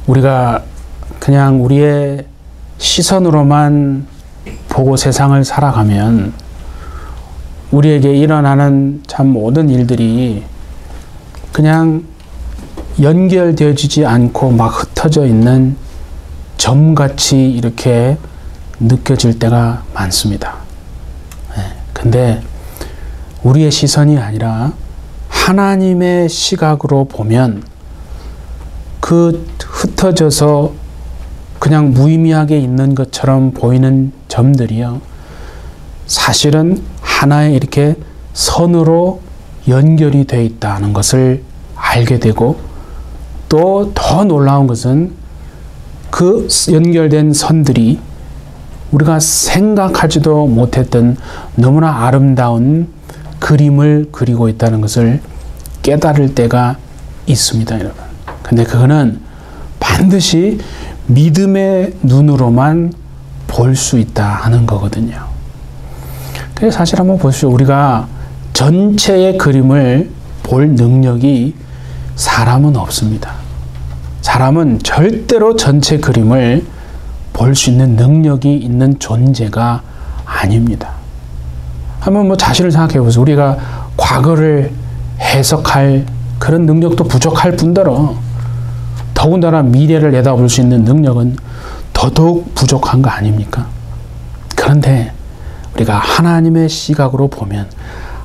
우리가 그냥 우리의 시선으로만 보고 세상을 살아가면 우리에게 일어나는 참 모든 일들이 그냥 연결되어지지 않고 막 흩어져 있는 점같이 이렇게 느껴질 때가 많습니다. 근데 우리의 시선이 아니라 하나님의 시각으로 보면 그 흩어져서 그냥 무의미하게 있는 것처럼 보이는 점들이요, 사실은 하나의 이렇게 선으로 연결이 되어 있다는 것을 알게 되고, 또 더 놀라운 것은 그 연결된 선들이 우리가 생각하지도 못했던 너무나 아름다운 그림을 그리고 있다는 것을 깨달을 때가 있습니다, 여러분. 근데 그거는 반드시 믿음의 눈으로만 볼 수 있다 하는 거거든요. 그래서 사실 한번 보십시오. 우리가 전체의 그림을 볼 능력이 사람은 없습니다. 사람은 절대로 전체 그림을 볼 수 있는 능력이 있는 존재가 아닙니다. 한번 자신을 생각해 보세요. 우리가 과거를 해석할 그런 능력도 부족할 뿐더러 더군다나 미래를 내다볼 수 있는 능력은 더더욱 부족한 거 아닙니까? 그런데 우리가 하나님의 시각으로 보면,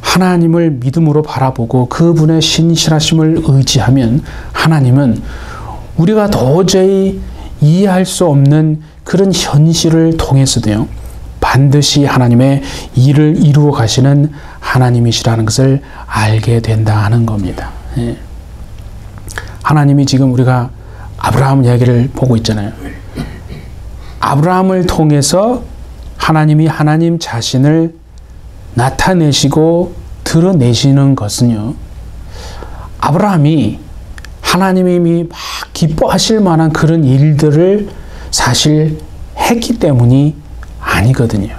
하나님을 믿음으로 바라보고 그분의 신실하심을 의지하면, 하나님은 우리가 도저히 이해할 수 없는 그런 현실을 통해서도요, 반드시 하나님의 일을 이루어 가시는 하나님이시라는 것을 알게 된다 하는 겁니다. 하나님이 지금 우리가 아브라함 이야기를 보고 있잖아요. 아브라함을 통해서 하나님이 하나님 자신을 나타내시고 드러내시는 것은요, 아브라함이 하나님이 막 기뻐하실 만한 그런 일들을 사실 했기 때문이 아니거든요.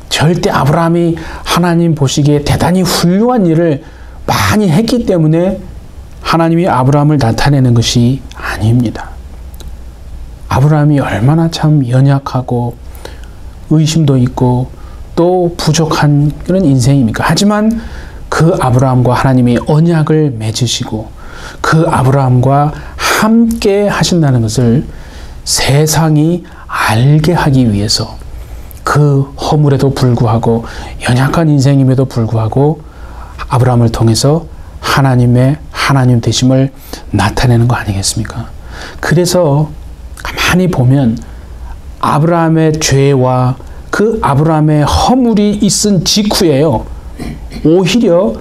절대 아브라함이 하나님 보시기에 대단히 훌륭한 일을 많이 했기 때문에 하나님이 아브라함을 나타내는 것이 아닙니다. 아브라함이 얼마나 참 연약하고 의심도 있고 또 부족한 그런 인생입니까? 하지만 그 아브라함과 하나님이 언약을 맺으시고 그 아브라함과 함께 하신다는 것을 세상이 알게 하기 위해서, 그 허물에도 불구하고 연약한 인생임에도 불구하고 아브라함을 통해서 하나님의 하나님 되심을 나타내는 거 아니겠습니까? 그래서 가만히 보면 아브라함의 죄와 그 아브라함의 허물이 있은 직후에요, 오히려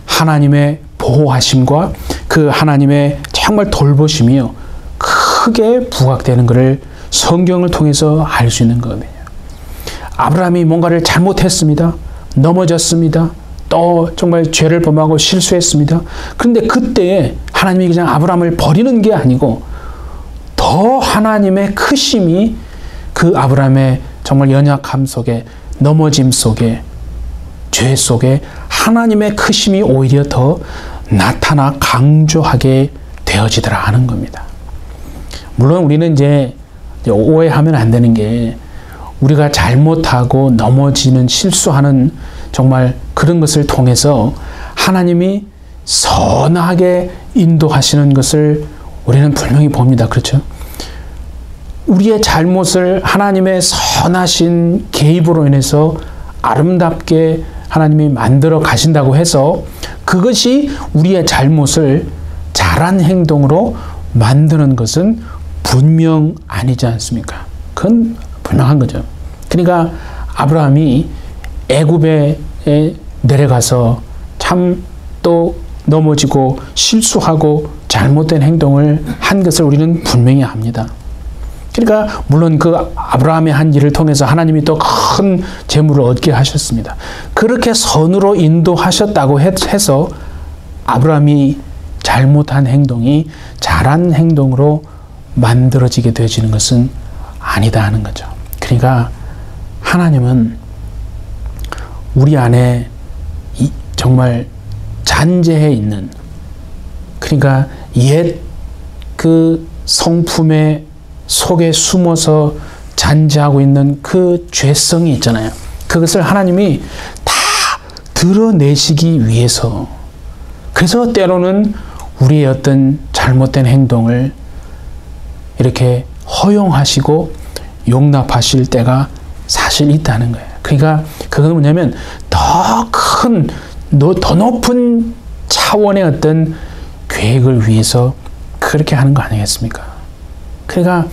하나님의 보호하심과 그 하나님의 정말 돌보심이요, 크게 부각되는 것을 성경을 통해서 알 수 있는 거거든요. 아브라함이 뭔가를 잘못했습니다. 넘어졌습니다. 또 정말 죄를 범하고 실수했습니다. 그런데 그때에 하나님이 그냥 아브라함을 버리는 게 아니고 더 하나님의 크심이 그 아브라함의 정말 연약함 속에, 넘어짐 속에, 죄 속에 하나님의 크심이 오히려 더 나타나 강조하게 되어지더라 하는 겁니다. 물론 우리는 이제 오해하면 안 되는 게, 우리가 잘못하고 넘어지는, 실수하는 정말 그런 것을 통해서 하나님이 선하게 인도하시는 것을 우리는 분명히 봅니다. 그렇죠? 우리의 잘못을 하나님의 선하신 개입으로 인해서 아름답게 하나님이 만들어 가신다고 해서 그것이 우리의 잘못을 잘한 행동으로 만드는 것은 분명 아니지 않습니까? 그건 분명한 거죠. 그러니까 아브라함이 애굽에 내려가서 참 또 넘어지고 실수하고 잘못된 행동을 한 것을 우리는 분명히 압니다. 그러니까 물론 그 아브라함의 한 일을 통해서 하나님이 또 큰 재물을 얻게 하셨습니다. 그렇게 선으로 인도하셨다고 해서 아브라함이 잘못한 행동이 잘한 행동으로 만들어지게 되어지는 것은 아니다 하는 거죠. 그러니까 하나님은 우리 안에 정말 잔재해 있는, 그러니까 옛 그 성품의 속에 숨어서 잔재하고 있는 그 죄성이 있잖아요. 그것을 하나님이 다 드러내시기 위해서, 그래서 때로는 우리의 어떤 잘못된 행동을 이렇게 허용하시고 용납하실 때가 사실 있다는 거예요. 그러니까 그건 뭐냐면 더 큰, 더 높은 차원의 어떤 계획을 위해서 그렇게 하는 거 아니겠습니까? 그러니까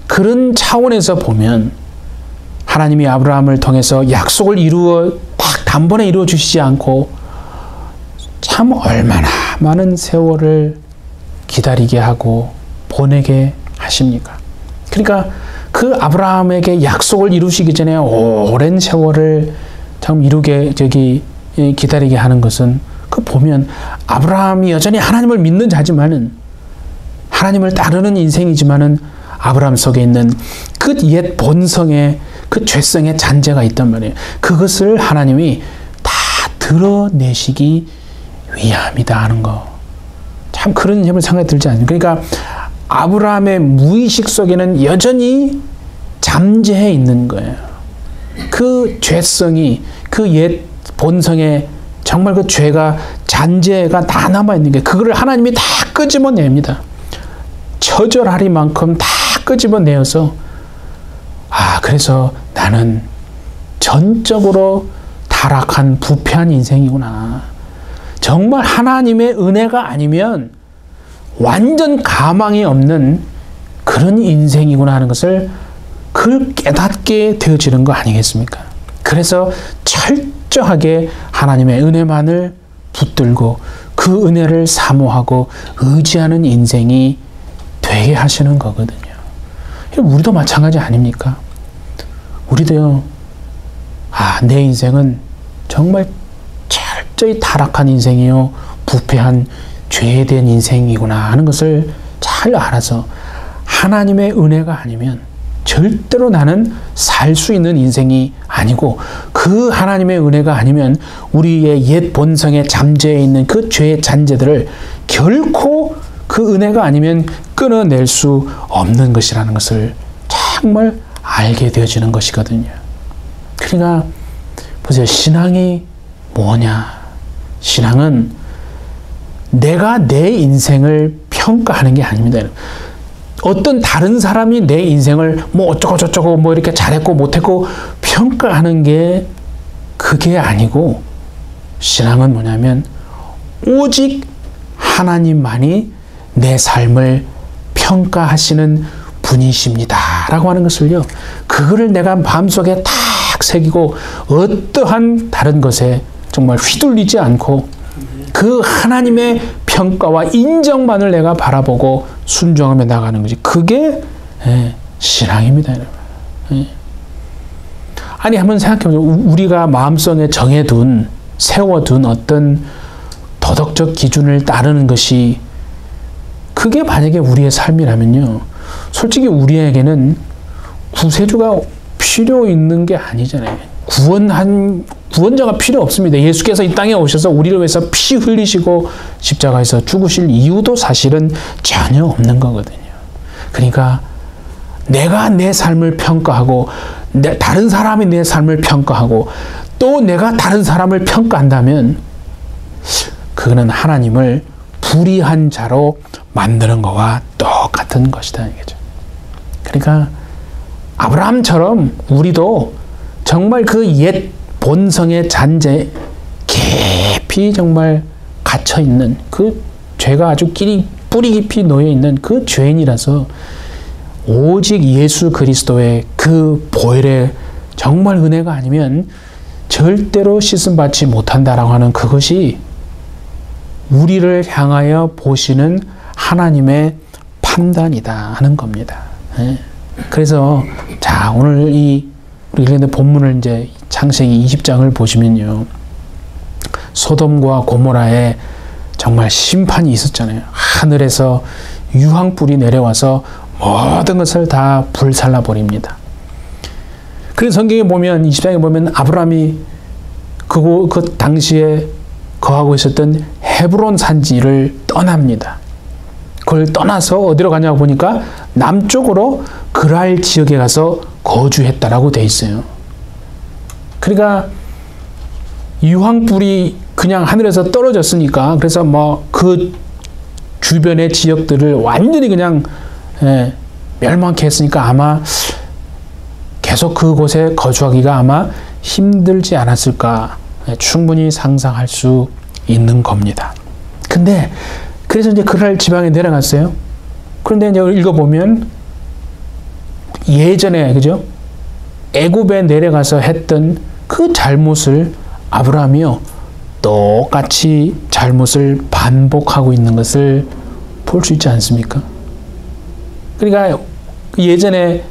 그런 차원에서 보면 하나님이 아브라함을 통해서 약속을 딱 단번에 이루어 주시지 않고 참 얼마나 많은 세월을 기다리게 하고 보내게 하십니까? 그러니까 그 아브라함에게 약속을 이루시기 전에 오랜 세월을 참 기다리게 하는 것은, 그 보면 아브라함이 여전히 하나님을 믿는 자지만은, 하나님을 따르는 인생이지만은 아브라함 속에 있는 그 옛 본성의 그 죄성의 잔재가 있단 말이에요. 그것을 하나님이 다 드러내시기 위함이다 하는 거. 참 그런 점을 생각이 들지 않습니까? 그러니까 아브라함의 무의식 속에는 여전히 잠재해 있는 거예요. 그 죄성이, 그 옛 본성의 정말 그 죄가, 잔재가 다 남아있는 게, 그거를 하나님이 다 끄집어냅니다. 처절하리만큼 다 끄집어내어서, 그래서 나는 전적으로 타락한 부패한 인생이구나. 정말 하나님의 은혜가 아니면 완전 가망이 없는 그런 인생이구나 하는 것을 그걸 깨닫게 되어지는 거 아니겠습니까? 그래서 철저하게 하나님의 은혜만을 붙들고 그 은혜를 사모하고 의지하는 인생이 되게 하시는 거거든요. 우리도 마찬가지 아닙니까? 우리도요, 내 인생은 정말 철저히 타락한 인생이요, 부패한 죄된 인생이구나 하는 것을 잘 알아서 하나님의 은혜가 아니면 절대로 나는 살 수 있는 인생이 아니고, 그 하나님의 은혜가 아니면 우리의 옛 본성에 잠재해 있는 그 죄의 잔재들을 결코 그 은혜가 아니면 끊어낼 수 없는 것이라는 것을 정말 알게 되어지는 것이거든요. 그러니까 보세요. 신앙이 뭐냐? 신앙은 내가 내 인생을 평가하는 게 아닙니다. 어떤 다른 사람이 내 인생을 뭐 어쩌고 저쩌고 뭐 이렇게 잘했고 못했고 평가하는 게 그게 아니고, 신앙은 뭐냐면 오직 하나님만이 내 삶을 평가하시는 분이십니다 라고 하는 것을요, 그거를 내가 마음속에 탁 새기고 어떠한 다른 것에 정말 휘둘리지 않고 그 하나님의 평가와 인정만을 내가 바라보고 순종하며 나가는 것이, 그게 신앙입니다, 여러분. 아니, 한번 생각해보세요. 우리가 마음속에 정해둔, 세워둔 어떤 도덕적 기준을 따르는 것이, 그게 만약에 우리의 삶이라면요, 솔직히 우리에게는 구세주가 필요 있는 게 아니잖아요. 구원자가 필요 없습니다. 예수께서 이 땅에 오셔서 우리를 위해서 피 흘리시고 십자가에서 죽으실 이유도 사실은 전혀 없는 거거든요. 그러니까 내가 내 삶을 평가하고, 다른 사람이 내 삶을 평가하고, 또 내가 다른 사람을 평가한다면 그거는 하나님을 불의한 자로 만드는 것과 똑같은 것이다, 이거죠. 그러니까 아브라함처럼 우리도 정말 그 옛 본성의 잔재 깊이 정말 갇혀있는 그 죄가 아주 뿌리 깊이 놓여있는 그 죄인이라서, 오직 예수 그리스도의 그 보혈의 정말 은혜가 아니면 절대로 씻음받지 못한다라고 하는 그것이 우리를 향하여 보시는 하나님의 판단이다 하는 겁니다. 그래서 자, 오늘 우리 본문을 이제 창세기 20장을 보시면요, 소돔과 고모라에 정말 심판이 있었잖아요. 하늘에서 유황불이 내려와서 모든 것을 다 불살라 버립니다. 그래서 성경에 보면, 20장에 보면 아브라함이 그 당시에 거하고 있었던 헤브론 산지를 떠납니다. 그걸 떠나서 어디로 가냐고 보니까 남쪽으로 그랄 지역에 가서 거주했다라고 돼 있어요. 그러니까 유황불이 그냥 하늘에서 떨어졌으니까 그래서 뭐 그 주변의 지역들을 완전히 그냥 멸망케 했으니까 아마 계속 그곳에 거주하기가 아마 힘들지 않았을까 충분히 상상할 수 있는 겁니다. 근데 그래서 이제 그랄 지방에 내려갔어요. 그런데 이제 읽어보면 예전에 그죠? 애굽에 내려가서 했던 그 잘못을 아브라함이요 똑같이 잘못을 반복하고 있는 것을 볼 수 있지 않습니까? 그러니까 예전에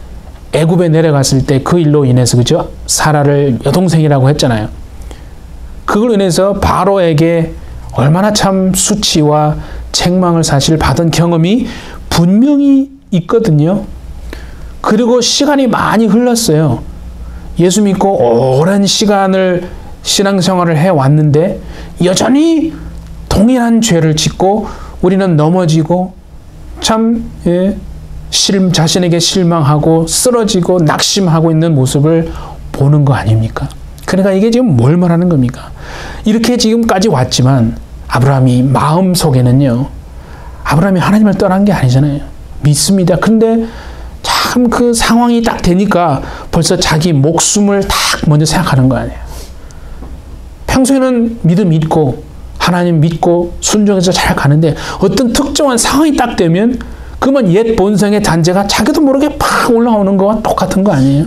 애굽에 내려갔을 때 그 일로 인해서 그죠? 사라를 여동생이라고 했잖아요. 그걸로 인해서 바로에게 얼마나 참 수치와 책망을 사실 받은 경험이 분명히 있거든요. 그리고 시간이 많이 흘렀어요. 예수 믿고 오랜 시간을 신앙생활을 해왔는데 여전히 동일한 죄를 짓고 우리는 넘어지고 참 자신에게 실망하고 쓰러지고 낙심하고 있는 모습을 보는 거 아닙니까? 그러니까 이게 지금 뭘 말하는 겁니까? 이렇게 지금까지 왔지만 아브라함이 마음속에는요. 아브라함이 하나님을 떠난 게 아니잖아요. 믿습니다. 그런데 참 그 상황이 딱 되니까 벌써 자기 목숨을 딱 먼저 생각하는 거 아니에요. 평소에는 믿음 있고 하나님 믿고 순종해서 잘 가는데 어떤 특정한 상황이 딱 되면 그러면 옛 본성의 잔재가 자기도 모르게 팍 올라오는 거와 똑같은 거 아니에요?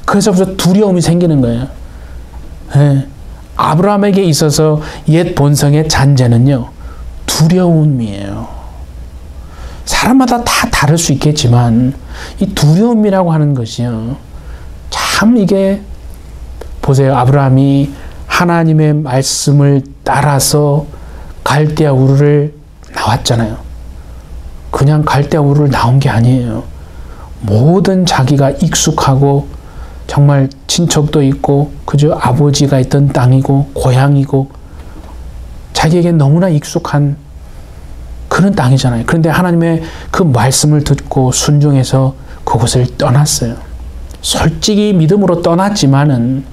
그래서 두려움이 생기는 거예요. 아브라함에게 있어서 옛 본성의 잔재는요. 두려움이에요. 사람마다 다 다를 수 있겠지만 이 두려움이라고 하는 것이요. 참 이게 보세요. 아브라함이 하나님의 말씀을 따라서 갈대아 우르를 나왔잖아요. 그냥 갈대아 우르를 나온 게 아니에요. 모든 자기가 익숙하고 정말 친척도 있고 그저 아버지가 있던 땅이고 고향이고 자기에게 너무나 익숙한 그런 땅이잖아요. 그런데 하나님의 그 말씀을 듣고 순종해서 그곳을 떠났어요. 솔직히 믿음으로 떠났지만은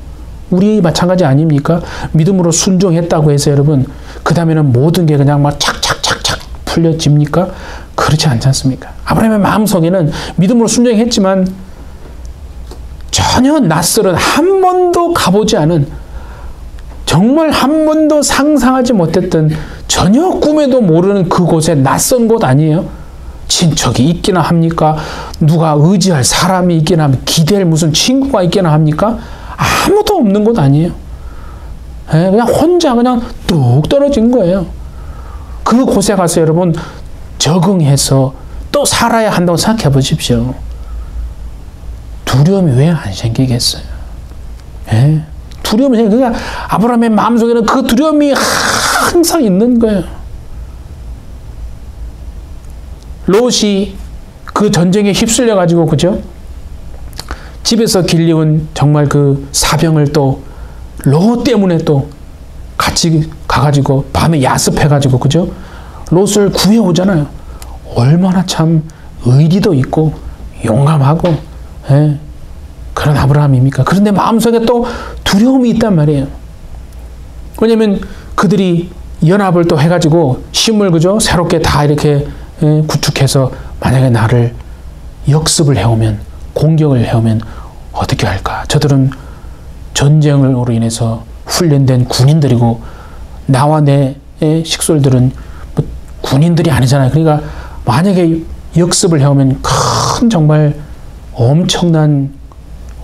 우리 마찬가지 아닙니까? 믿음으로 순종했다고 해서 여러분 그 다음에는 모든 게 그냥 막 착착착착 풀려집니까? 그렇지 않지 않습니까? 아브라함의 마음속에는 믿음으로 순종했지만 전혀 낯설은 한 번도 가보지 않은 정말 한 번도 상상하지 못했던 전혀 꿈에도 모르는 그곳에 낯선 곳 아니에요? 친척이 있기나 합니까? 누가 의지할 사람이 있기나 합니까? 기댈 무슨 친구가 있기나 합니까? 아무도 없는 곳 아니에요. 그냥 혼자 그냥 뚝 떨어진 거예요. 그곳에 가서 여러분 적응해서 또 살아야 한다고 생각해 보십시오. 두려움이 왜 안 생기겠어요? 두려움이 생겨. 그러니까 아브라함의 마음속에는 그 두려움이 항상 있는 거예요. 롯이 그 전쟁에 휩쓸려 가지고 그죠? 집에서 길리운 정말 그 사병을 또 롯 때문에 또 같이 가가지고 밤에 야습해가지고 그죠? 롯을 구해오잖아요. 얼마나 참 의리도 있고 용감하고 그런 아브라함입니까? 그런데 마음속에 또 두려움이 있단 말이에요. 왜냐면 그들이 연합을 또 해가지고 힘을 그죠? 새롭게 다 이렇게 구축해서 만약에 나를 역습을 해오면 공격을 해오면 어떻게 할까? 저들은 전쟁으로 인해서 훈련된 군인들이고 나와 내 식솔들은 뭐 군인들이 아니잖아요. 그러니까 만약에 역습을 해오면 큰 정말 엄청난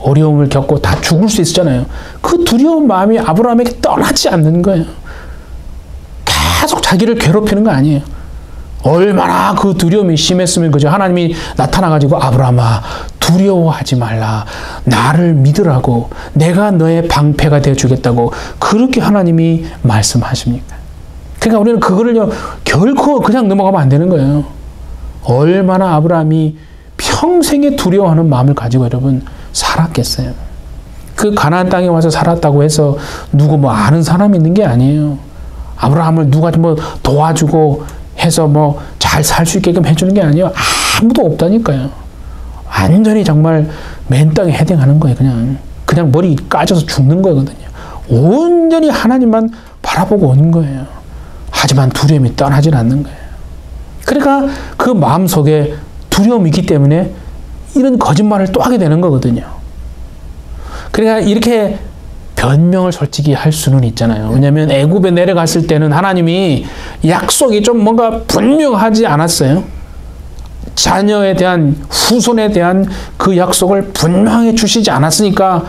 어려움을 겪고 다 죽을 수 있었잖아요. 그 두려운 마음이 아브라함에게 떠나지 않는 거예요. 계속 자기를 괴롭히는 거 아니에요. 얼마나 그 두려움이 심했으면 그죠? 하나님이 나타나가지고 아브라함아 두려워하지 말라. 나를 믿으라고. 내가 너의 방패가 되어주겠다고. 그렇게 하나님이 말씀하십니까? 그러니까 우리는 그거를요 결코 그냥 넘어가면 안 되는 거예요. 얼마나 아브라함이 평생에 두려워하는 마음을 가지고 여러분 살았겠어요. 그 가나안 땅에 와서 살았다고 해서 누구 뭐 아는 사람이 있는 게 아니에요. 아브라함을 누가 뭐 도와주고 해서 뭐 잘 살 수 있게끔 해주는 게 아니에요. 아무도 없다니까요. 완전히 정말 맨 땅에 헤딩하는 거예요. 그냥 머리 까져서 죽는 거거든요. 온전히 하나님만 바라보고 오는 거예요. 하지만 두려움이 떠나질 않는 거예요. 그러니까 그 마음속에 두려움이 있기 때문에 이런 거짓말을 또 하게 되는 거거든요. 그러니까 이렇게 변명을 솔직히 할 수는 있잖아요. 왜냐하면 애굽에 내려갔을 때는 하나님이 약속이 좀 뭔가 분명하지 않았어요. 자녀에 대한, 후손에 대한 그 약속을 분명하게 주시지 않았으니까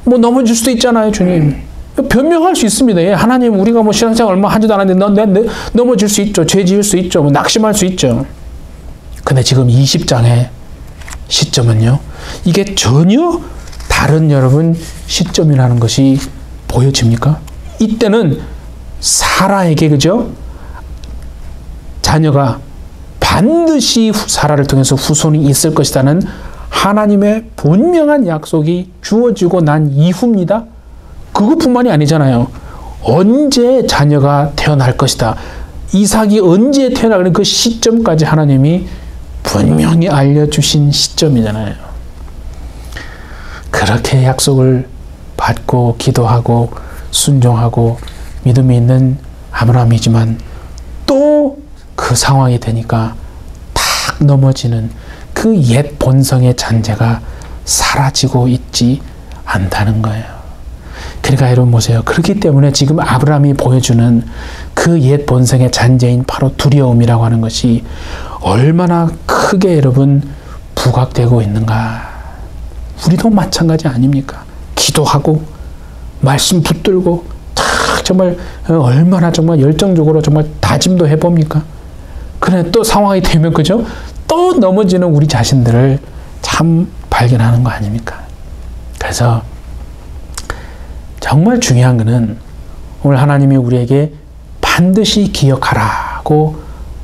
뭐 넘어질 수도 있잖아요, 주님. 변명할 수 있습니다. 예, 하나님, 우리가 뭐 신앙생활 얼마 하지도 않았는데 넘어질 수 있죠. 죄 지을 수 있죠. 뭐 낙심할 수 있죠. 근데 지금 20장의 시점은요, 이게 전혀 다른 여러분 시점이라는 것이 보여집니까? 이때는 사라에게, 그죠? 자녀가 반드시 사라를 통해서 후손이 있을 것이라는 하나님의 분명한 약속이 주어지고 난 이후입니다. 그것뿐만이 아니잖아요. 언제 자녀가 태어날 것이다. 이삭이 언제 태어나는 그 시점까지 하나님이 분명히 알려주신 시점이잖아요. 그렇게 약속을 받고 기도하고 순종하고 믿음이 있는 아브라함이지만 또 그 상황이 되니까 탁 넘어지는 그 옛 본성의 잔재가 사라지고 있지 않다는 거예요. 그러니까 여러분 보세요. 그렇기 때문에 지금 아브라함이 보여주는 그 옛 본성의 잔재인 바로 두려움이라고 하는 것이 얼마나 크게 여러분 부각되고 있는가. 우리도 마찬가지 아닙니까? 기도하고 말씀 붙들고 정말 얼마나 정말 열정적으로 정말 다짐도 해봅니까? 그래 또 상황이 되면, 그죠? 또 넘어지는 우리 자신들을 참 발견하는 거 아닙니까? 그래서 정말 중요한 것은 오늘 하나님이 우리에게 반드시 기억하라고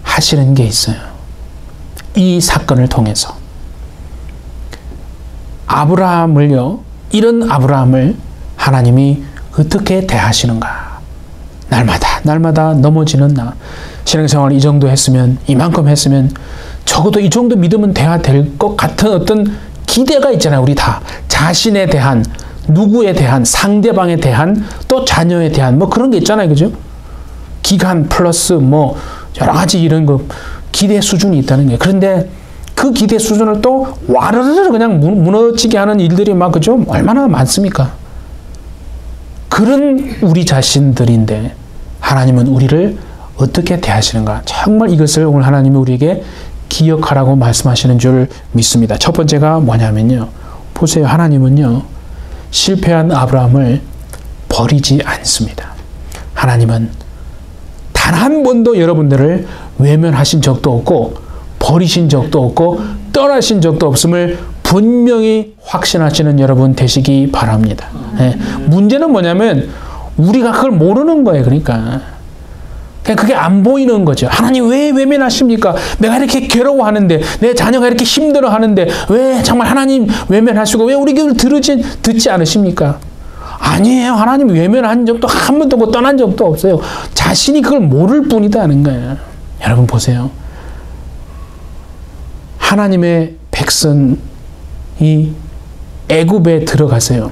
하시는 게 있어요. 이 사건을 통해서 아브라함을요, 이런 아브라함을 하나님이 어떻게 대하시는가. 날마다 넘어지는 나. 신앙생활 이 정도 했으면, 이만큼 했으면 적어도 이 정도 믿음은 돼야 될 것 같은 어떤 기대가 있잖아요. 우리 다 자신에 대한, 누구에 대한, 상대방에 대한, 또 자녀에 대한 뭐 그런 게 있잖아요. 그죠? 기간 플러스 뭐 여러 가지 이런 거 기대 수준이 있다는 거예요. 그런데 그 기대 수준을 또 와르르 그냥 무너지게 하는 일들이 막, 그죠? 얼마나 많습니까? 그런 우리 자신들인데 하나님은 우리를 어떻게 대하시는가? 정말 이것을 오늘 하나님이 우리에게 기억하라고 말씀하시는 줄 믿습니다. 첫 번째가 뭐냐면요. 보세요. 하나님은요, 실패한 아브라함을 버리지 않습니다. 하나님은 단 한 번도 여러분들을 외면하신 적도 없고 버리신 적도 없고 떠나신 적도 없음을 분명히 확신하시는 여러분 되시기 바랍니다. 네. 문제는 뭐냐면 우리가 그걸 모르는 거예요. 그러니까 그게 안 보이는 거죠. 하나님 왜 외면하십니까? 내가 이렇게 괴로워하는데, 내 자녀가 이렇게 힘들어하는데 왜 정말 하나님 외면하시고 왜 우리 기도를 듣지 않으십니까? 아니에요. 하나님 외면한 적도 한 번도 없고 떠난 적도 없어요. 자신이 그걸 모를 뿐이다는 거예요. 여러분 보세요. 하나님의 백성이 애굽에 들어가세요.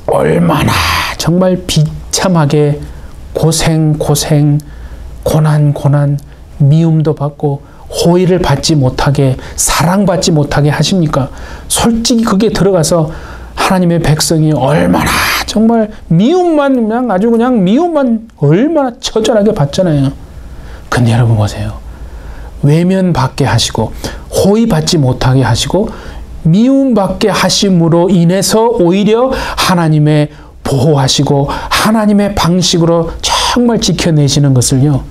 얼마나 정말 비참하게 고생, 고난, 미움도 받고 호의를 받지 못하게, 사랑받지 못하게 하십니까? 솔직히 그게 들어가서 하나님의 백성이 얼마나 정말 미움만, 그냥 아주 그냥 미움만 얼마나 처절하게 받잖아요. 근데 여러분 보세요. 외면받게 하시고 호의받지 못하게 하시고 미움받게 하심으로 인해서 오히려 하나님의 보호하시고 하나님의 방식으로 정말 지켜내시는 것을요,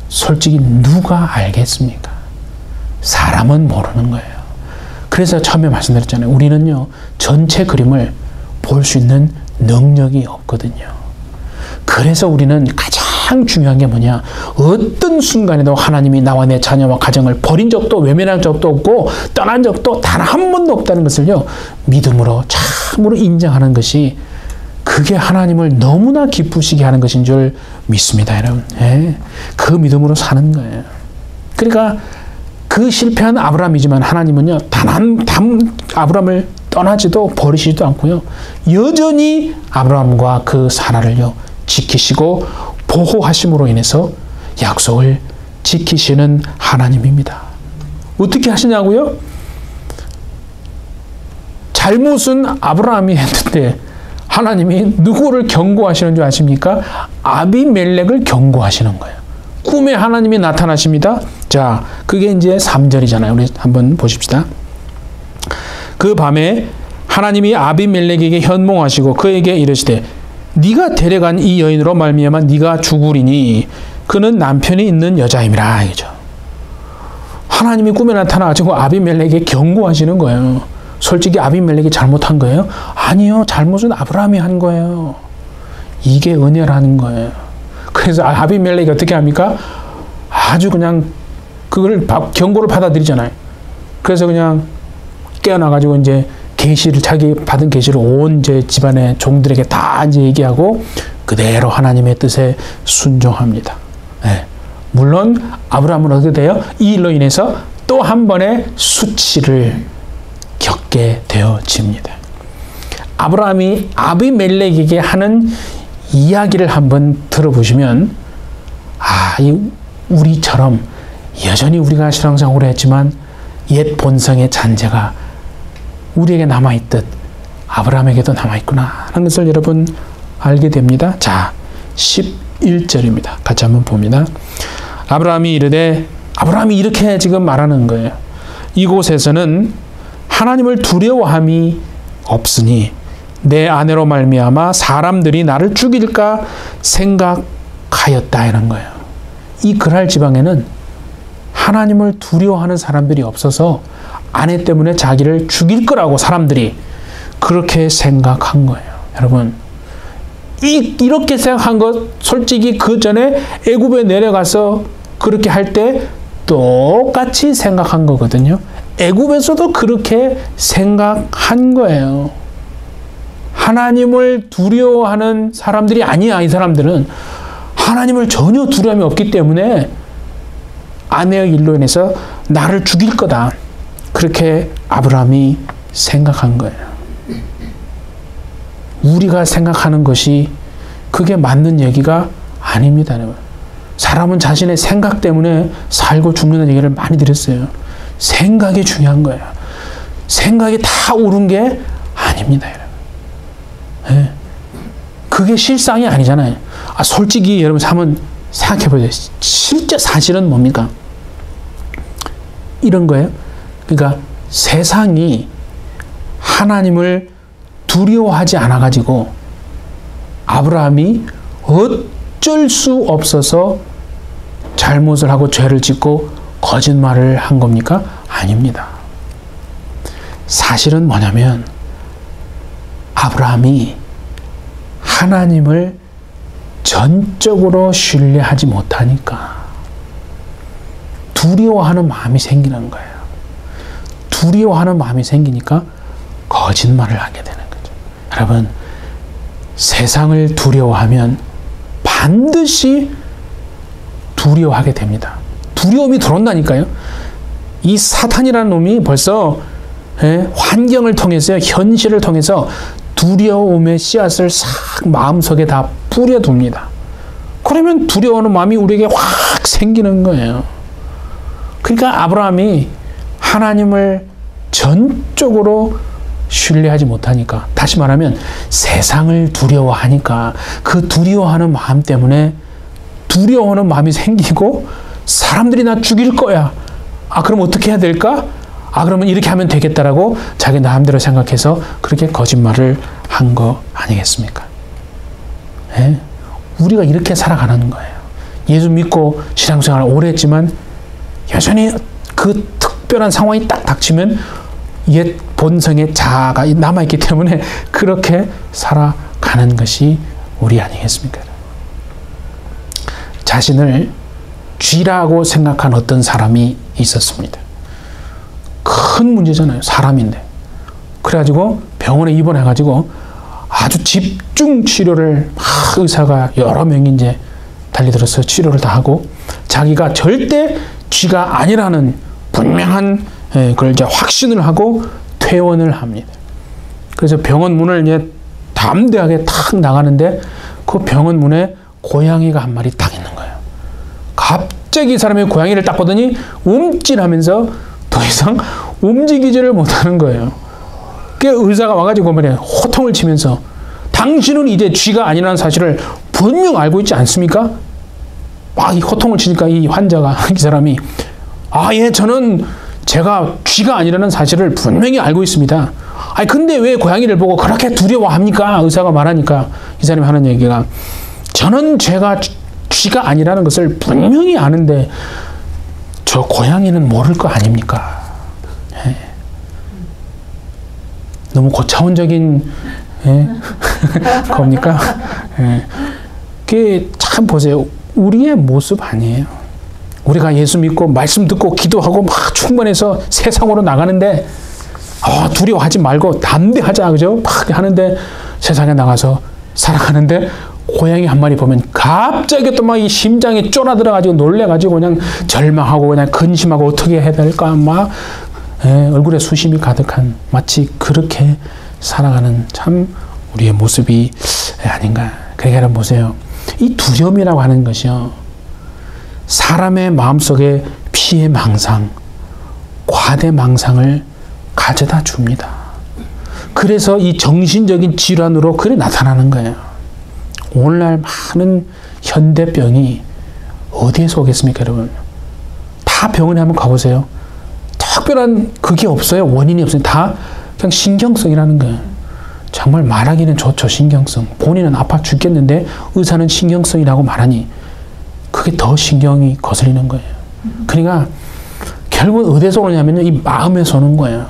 솔직히 누가 알겠습니까? 사람은 모르는 거예요. 그래서 처음에 말씀드렸잖아요. 우리는요, 전체 그림을 볼 수 있는 능력이 없거든요. 그래서 우리는 가장 중요한 게 뭐냐? 어떤 순간에도 하나님이 나와 내 자녀와 가정을 버린 적도 외면한 적도 없고 떠난 적도 단 한 번도 없다는 것을요, 믿음으로 참으로 인정하는 것이, 그게 하나님을 너무나 기쁘시게 하는 것인 줄 믿습니다, 여러분. 예. 그 믿음으로 사는 거예요. 그러니까 그 실패한 아브라함이지만 하나님은요, 아브라함을 떠나지도 버리시지도 않고요, 여전히 아브라함과 그 사라를요 지키시고 보호하심으로 인해서 약속을 지키시는 하나님입니다. 어떻게 하시냐고요? 잘못은 아브라함이 했는데 하나님이 누구를 경고하시는 줄 아십니까? 아비멜렉을 경고하시는 거예요. 꿈에 하나님이 나타나십니다. 자, 그게 이제 3절이잖아요. 우리 한번 보십시다. 그 밤에 하나님이 아비멜렉에게 현몽하시고 그에게 이르시되 네가 데려간 이 여인으로 말미암아 네가 죽으리니 그는 남편이 있는 여자임이라. 이거죠. 하나님이 꿈에 나타나가지고 아비멜렉에게 경고하시는 거예요. 솔직히 아비멜렉이 잘못한 거예요? 아니요. 잘못은 아브라함이 한 거예요. 이게 은혜라는 거예요. 그래서 아비멜렉이 어떻게 합니까? 아주 그냥 그걸 경고를 받아들이잖아요. 그래서 그냥 깨어나가지고 이제 계시를, 자기 받은 계시를 온 제 집안의 종들에게 다 이제 얘기하고 그대로 하나님의 뜻에 순종합니다. 네. 물론 아브라함은 어떻게 돼요? 이 일로 인해서 또 한 번의 수치를 겪게 되어집니다. 아브라함이 아비멜렉에게 하는 이야기를 한번 들어보시면, 우리처럼 여전히 우리가 신앙생활을 오래 했지만 옛 본성의 잔재가 우리에게 남아있듯 아브라함에게도 남아있구나 하는 것을 여러분 알게 됩니다. 자, 11절입니다. 같이 한번 봅니다. 아브라함이 이르되, 아브라함이 이렇게 지금 말하는 거예요. 이곳에서는 하나님을 두려워함이 없으니 내 아내로 말미암아 사람들이 나를 죽일까 생각하였다 하는 거예요. 이 그랄 지방에는 하나님을 두려워하는 사람들이 없어서 아내 때문에 자기를 죽일 거라고 사람들이 그렇게 생각한 거예요. 여러분, 이렇게 생각한 것 솔직히 그 전에 애굽에 내려가서 그렇게 할 때 똑같이 생각한 거거든요. 애굽에서도 그렇게 생각한 거예요. 하나님을 두려워하는 사람들이 아니야. 이 사람들은 하나님을 전혀 두려움이 없기 때문에 아내의 일로 인해서 나를 죽일 거다. 그렇게 아브라함이 생각한 거예요. 우리가 생각하는 것이 그게 맞는 얘기가 아닙니다. 사람은 자신의 생각 때문에 살고 죽는다는 얘기를 많이 들었어요. 생각이 중요한 거예요. 생각이 다 옳은 게 아닙니다. 네. 그게 실상이 아니잖아요. 솔직히 여러분 한번 생각해 보세요. 실제 사실은 뭡니까? 이런 거예요. 그러니까 세상이 하나님을 두려워하지 않아가지고 아브라함이 어쩔 수 없어서 잘못을 하고 죄를 짓고 거짓말을 한 겁니까? 아닙니다. 사실은 뭐냐면 아브라함이 하나님을 전적으로 신뢰하지 못하니까 두려워하는 마음이 생기는 거예요. 두려워하는 마음이 생기니까 거짓말을 하게 되는 거죠. 여러분, 세상을 두려워하면 반드시 두려워하게 됩니다. 두려움이 들어온다니까요. 이 사탄이라는 놈이 벌써 환경을 통해서, 현실을 통해서 두려움의 씨앗을 싹 마음속에 다 뿌려둡니다. 그러면 두려워하는 마음이 우리에게 확 생기는 거예요. 그러니까 아브라함이 하나님을 전적으로 신뢰하지 못하니까, 다시 말하면 세상을 두려워하니까 그 두려워하는 마음 때문에 두려워하는 마음이 생기고 사람들이 나 죽일 거야. 그럼 어떻게 해야 될까? 그러면 이렇게 하면 되겠다라고 자기 마음대로 생각해서 그렇게 거짓말을 한 거 아니겠습니까? 네? 우리가 이렇게 살아가는 거예요. 예수 믿고 신앙생활을 오래 했지만 여전히 그 특별한 상황이 딱 닥치면 옛 본성의 자아가 남아있기 때문에 그렇게 살아가는 것이 우리 아니겠습니까? 자신을 쥐라고 생각한 어떤 사람이 있었습니다. 큰 문제잖아요. 사람인데. 그래가지고 병원에 입원해가지고 아주 집중 치료를 의사가 여러 명이 이제 달려들어서 치료를 다 하고 자기가 절대 쥐가 아니라는 분명한 그걸 이제 확신을 하고 퇴원을 합니다. 그래서 병원 문을 이제 담대하게 탁 나가는데 그 병원 문에 고양이가 한 마리 딱 있는 거예요. 갑자기 이 사람이 고양이를 딱 보더니 움찔하면서 더 이상 움직이지를 못하는 거예요. 그 의사가 와가지고 말이야 호통을 치면서 당신은 이제 쥐가 아니라는 사실을 분명 알고 있지 않습니까? 막 이 호통을 치니까 이 환자가 이 사람이 예 저는 제가 쥐가 아니라는 사실을 분명히 알고 있습니다. 아니 근데 왜 고양이를 보고 그렇게 두려워합니까? 의사가 말하니까 이 사람이 하는 얘기가 저는 제가 쥐가 아니라는 것을 분명히 아는데 저 고양이는 모를 거 아닙니까? 너무 고차원적인 겁니까? 그게 참 보세요. 우리의 모습 아니에요. 우리가 예수 믿고 말씀 듣고 기도하고 막 충만해서 세상으로 나가는데 두려워하지 말고 담대하자 그죠? 막 하는데 세상에 나가서 살아가는데 고양이 한 마리 보면 갑자기 또 막 이 심장이 쫄아들어가지고 놀래가지고 그냥 절망하고 그냥 근심하고 어떻게 해야 될까 막 얼굴에 수심이 가득한 마치 그렇게 살아가는 참 우리의 모습이 아닌가. 그러니까 여러분 보세요. 이 두려움이라고 하는 것이요. 사람의 마음속에 피해망상, 과대망상을 가져다 줍니다. 그래서 이 정신적인 질환으로 그래 나타나는 거예요. 오늘날 많은 현대병이 어디에서 오겠습니까, 여러분? 다 병원에 한번 가보세요. 특별한 그게 없어요. 원인이 없어요. 다 그냥 신경성이라는 거예요. 정말 말하기는 좋죠. 신경성. 본인은 아파 죽겠는데 의사는 신경성이라고 말하니 그게 더 신경이 거슬리는 거예요. 그러니까 결국은 어디서 오냐면요. 이 마음에서 오는 거예요.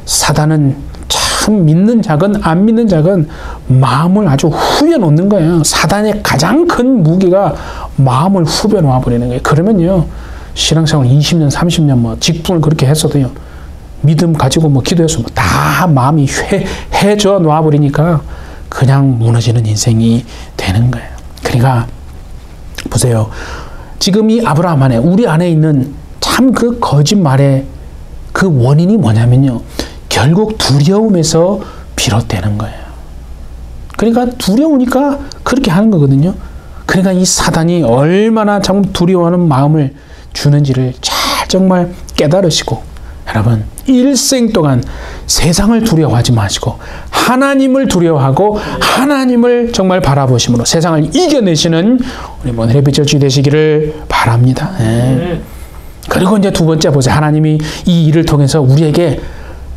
사단은 참 믿는 자건 안 믿는 자건 마음을 아주 후벼 놓는 거예요. 사단의 가장 큰 무기가 마음을 후벼 놓아 버리는 거예요. 그러면요. 신앙생활 20년, 30년 뭐 직분을 그렇게 했어도요. 믿음 가지고 뭐 기도해서 뭐 다 마음이 해져 놓아 버리니까 그냥 무너지는 인생이 되는 거예요. 그러니까 보세요. 지금 이 아브라함 안에 우리 안에 있는 참 그 거짓말의 그 원인이 뭐냐면요. 결국 두려움에서 비롯되는 거예요. 그러니까 두려우니까 그렇게 하는 거거든요. 그러니까 이 사단이 얼마나 참 두려워하는 마음을 주는지를 잘 정말 깨달으시고 여러분 일생 동안 세상을 두려워하지 마시고 하나님을 두려워하고 하나님을 정말 바라보심으로 세상을 이겨내시는 우리 모델의 빛의 주 되시기를 바랍니다. 그리고 이제 두 번째 보세요. 하나님이 이 일을 통해서 우리에게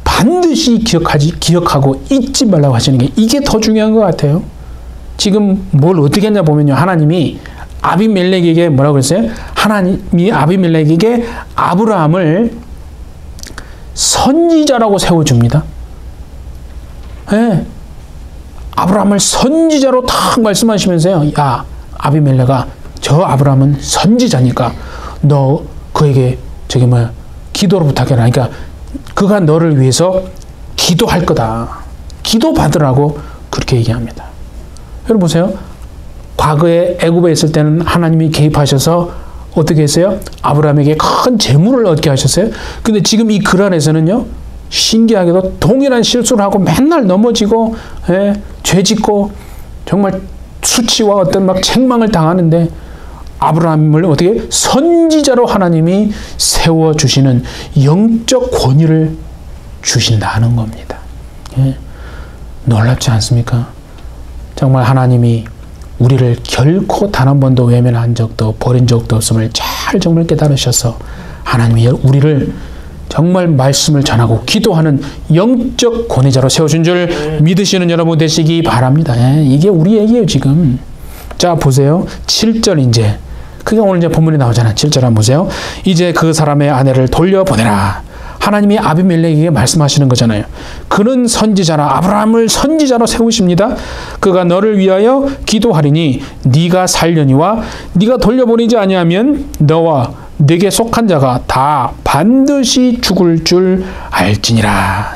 반드시 기억하고 잊지 말라고 하시는 게 이게 더 중요한 것 같아요. 지금 뭘 어떻게 했냐 보면요. 하나님이 아비멜렉에게 뭐라고 그랬어요? 하나님이 아비멜렉에게 아브라함을 선지자라고 세워줍니다. 아브라함을 선지자로 탁 말씀하시면서요. 야, 아비멜렉아, 저 아브라함은 선지자니까 너 그에게 기도로 부탁해라. 그러니까 그가 너를 위해서 기도할 거다. 기도 받으라고 그렇게 얘기합니다. 여러분 보세요. 과거에 애굽에 있을 때는 하나님이 개입하셔서 어떻게 했어요? 아브라함에게 큰 재물을 얻게 하셨어요. 근데 지금 이 글 안에서는요. 신기하게도 동일한 실수를 하고 맨날 넘어지고 죄 짓고 정말 수치와 어떤 막 책망을 당하는데 아브라함을 어떻게 선지자로 하나님이 세워주시는 영적 권위를 주신다는 겁니다. 놀랍지 않습니까? 정말 하나님이 우리를 결코 단 한 번도 외면한 적도 버린 적도 없음을 잘 정말 깨달으셔서 하나님이 우리를 정말 말씀을 전하고 기도하는 영적 권위자로 세워준 줄 믿으시는 여러분 되시기 바랍니다. 이게 우리 얘기예요 지금. 자 보세요. 7절 이제 그게 오늘 이제 본문에 나오잖아요. 7절 한번 보세요. 이제 그 사람의 아내를 돌려보내라. 하나님이 아비멜렉에게 말씀하시는 거잖아요. 그는 선지자라 아브라함을 선지자로 세우십니다. 그가 너를 위하여 기도하리니 네가 살려니와 네가 돌려보내지 아니하면 너와 네게 속한 자가 다 반드시 죽을 줄 알지니라.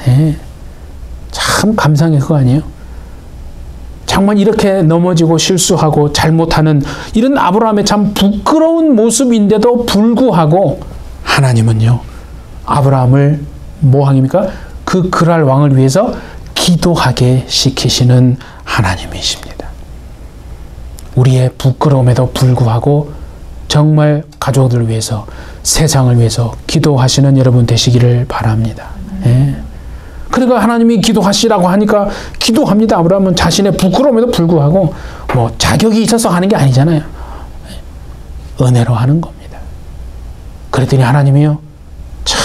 참 감상의 그거 아니에요? 정말 이렇게 넘어지고 실수하고 잘못하는 이런 아브라함의 참 부끄러운 모습인데도 불구하고 하나님은요, 아브라함을 뭐 하십니까? 그 그랄 왕을 위해서 기도하게 시키시는 하나님이십니다. 우리의 부끄러움에도 불구하고 정말 가족들을 위해서, 세상을 위해서 기도하시는 여러분 되시기를 바랍니다. 예. 그러니까 하나님이 기도하시라고 하니까 기도합니다. 아브라함은 자신의 부끄러움에도 불구하고 뭐 자격이 있어서 하는 게 아니잖아요. 은혜로 하는 겁니다. 그랬더니 하나님이요, 참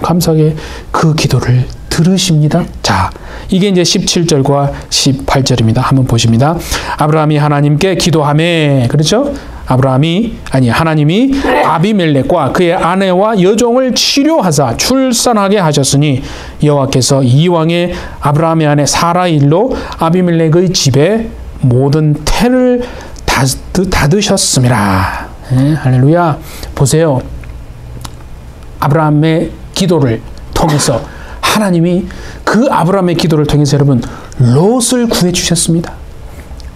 감사하게 그 기도를 들으십니다. 자, 이게 이제 17절과 18절입니다. 한번 보십니다. 아브라함이 하나님께 기도하매, 그렇죠? 하나님이 아비멜렉과 그의 아내와 여종을 치료하사 출산하게 하셨으니 여호와께서 이왕에 아브라함의 아내 사라의 일로 아비멜렉의 집에 모든 태를 닫으셨습니다. 네, 할렐루야. 보세요. 아브라함의 기도를 통해서 하나님이 그 아브라함의 기도를 통해서 여러분 롯을 구해 주셨습니다.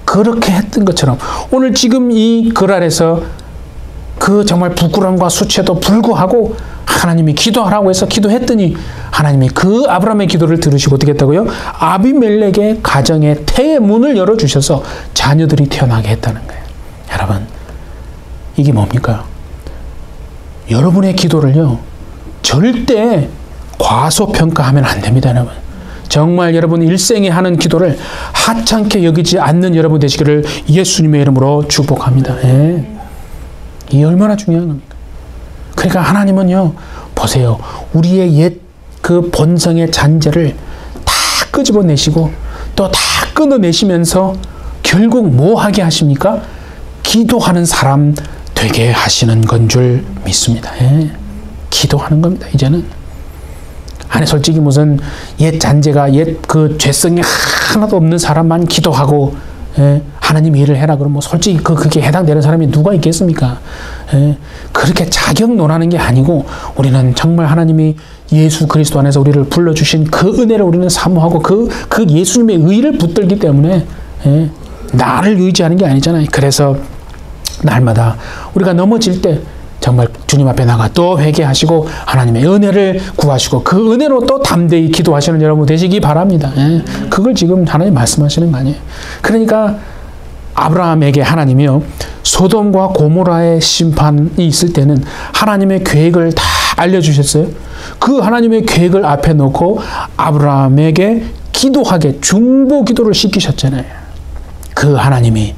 그렇게 했던 것처럼 오늘 지금 이 그랄에서 그 정말 부끄러움과 수치에도 불구하고 하나님이 기도하라고 해서 기도했더니 하나님이 그 아브라함의 기도를 들으시고 어떻게 했다고요? 아비멜렉의 가정에 태의 문을 열어주셔서 자녀들이 태어나게 했다는 거예요. 여러분, 이게 뭡니까? 여러분의 기도를요, 절대 과소평가하면 안 됩니다, 여러분. 정말 여러분 일생에 하는 기도를 하찮게 여기지 않는 여러분 되시기를 예수님의 이름으로 축복합니다. 예. 이게 얼마나 중요한 겁니까? 그러니까 하나님은요, 보세요. 우리의 옛 그 본성의 잔재를 다 끄집어내시고 또 다 끊어내시면서 결국 뭐 하게 하십니까? 기도하는 사람 되게 하시는 건 줄 믿습니다. 예. 기도하는 겁니다, 이제는. 아니, 솔직히 무슨 옛 잔재가, 옛 그 죄성이 하나도 없는 사람만 기도하고, 예, 하나님 일을 해라 그러면 솔직히 그게 해당되는 사람이 누가 있겠습니까? 예, 그렇게 자격 논하는 게 아니고 우리는 정말 하나님이 예수 그리스도 안에서 우리를 불러주신 그 은혜를 우리는 사모하고 그 예수님의 의를 붙들기 때문에, 예, 나를 의지하는 게 아니잖아요. 그래서 날마다 우리가 넘어질 때 정말 주님 앞에 나가 또 회개하시고 하나님의 은혜를 구하시고 그 은혜로 또 담대히 기도하시는 여러분 되시기 바랍니다. 예. 그걸 지금 하나님 말씀하시는 거 아니에요. 그러니까 아브라함에게 하나님이요, 소돔과 고모라의 심판이 있을 때는 하나님의 계획을 다 알려주셨어요. 그 하나님의 계획을 앞에 놓고 아브라함에게 기도하게 중보 기도를 시키셨잖아요. 그 하나님이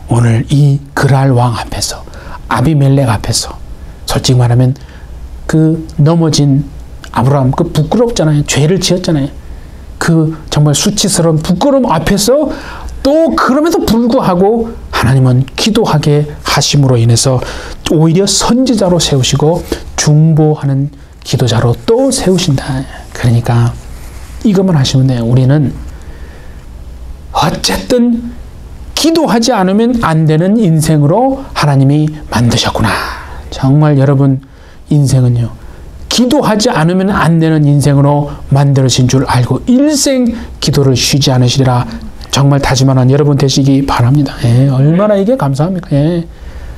오늘 이 그랄 왕 앞에서, 아비멜렉 앞에서, 솔직히 말하면 그 넘어진 아브라함, 그 부끄럽잖아요. 죄를 지었잖아요. 그 정말 수치스러운 부끄러움 앞에서 또 그럼에도 불구하고 하나님은 기도하게 하심으로 인해서 오히려 선지자로 세우시고 중보하는 기도자로 또 세우신다. 그러니까 이것만 하시면 돼요. 우리는 어쨌든 기도하지 않으면 안 되는 인생으로 하나님이 만드셨구나. 정말 여러분 인생은요, 기도하지 않으면 안 되는 인생으로 만들어진 줄 알고 일생 기도를 쉬지 않으시리라 정말 다짐하는 여러분 되시기 바랍니다. 예, 얼마나 이게 감사합니까? 예.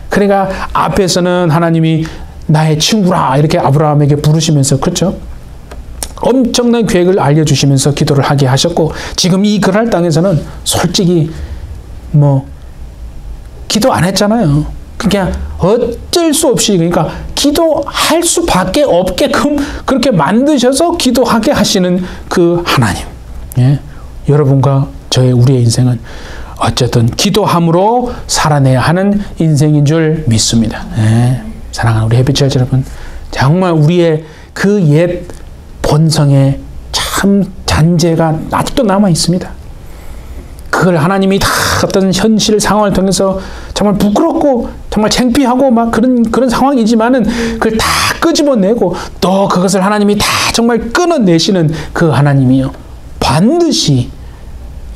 그러니까 앞에서는 하나님이 나의 친구라 이렇게 아브라함에게 부르시면서, 그렇죠? 엄청난 계획을 알려주시면서 기도를 하게 하셨고, 지금 이 그랄 땅에서는 솔직히 뭐 기도 안 했잖아요. 그냥 어쩔 수 없이, 그러니까 기도할 수밖에 없게끔 그렇게 만드셔서 기도하게 하시는 그 하나님. 예. 여러분과 우리의 인생은 어쨌든 기도함으로 살아내야 하는 인생인 줄 믿습니다. 예. 사랑하는 우리 햇빛 여러분, 정말 우리의 그 옛 본성에 참 잔재가 아직도 남아 있습니다. 그걸 하나님이 다 어떤 현실 상황을 통해서 정말 부끄럽고 정말 창피하고 막 그런 상황이지만은 그걸 다 끄집어내고 또 그것을 하나님이 다 정말 끊어내시는 그 하나님이요, 반드시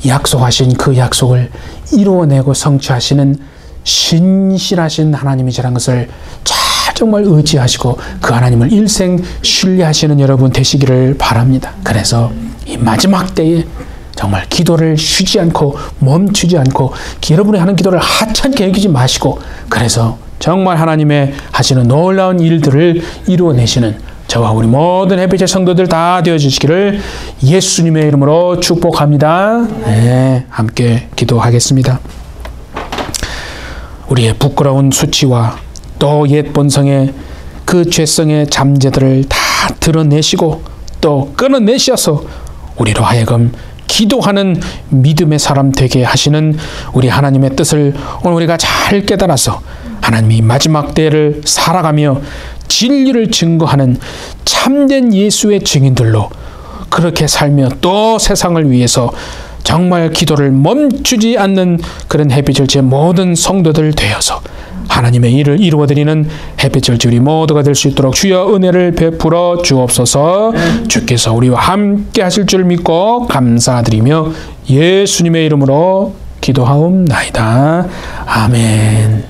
약속하신 그 약속을 이루어내고 성취하시는 신실하신 하나님이시라는 것을 잘 정말 의지하시고 그 하나님을 일생 신뢰하시는 여러분 되시기를 바랍니다. 그래서 이 마지막 때에 정말 기도를 쉬지 않고 멈추지 않고 여러분이 하는 기도를 하찮게 여기지 마시고 그래서 정말 하나님의 하시는 놀라운 일들을 이루어내시는 저와 우리 모든 햇빛의 성도들 다 되어주시기를 예수님의 이름으로 축복합니다. 네, 함께 기도하겠습니다. 우리의 부끄러운 수치와 또 옛 본성의 그 죄성의 잠재들을 다 드러내시고 또 끊어내셔서 우리로 하여금 기도하는 믿음의 사람 되게 하시는 우리 하나님의 뜻을 오늘 우리가 잘 깨달아서 하나님이 마지막 때를 살아가며 진리를 증거하는 참된 예수의 증인들로 그렇게 살며 또 세상을 위해서 정말 기도를 멈추지 않는 그런 햇빛절지 모든 성도들 되어서 하나님의 일을 이루어드리는 햇빛절지 우리 모두가 될 수 있도록 주여 은혜를 베풀어 주옵소서. 주께서 우리와 함께 하실 줄 믿고 감사드리며 예수님의 이름으로 기도하옵나이다. 아멘.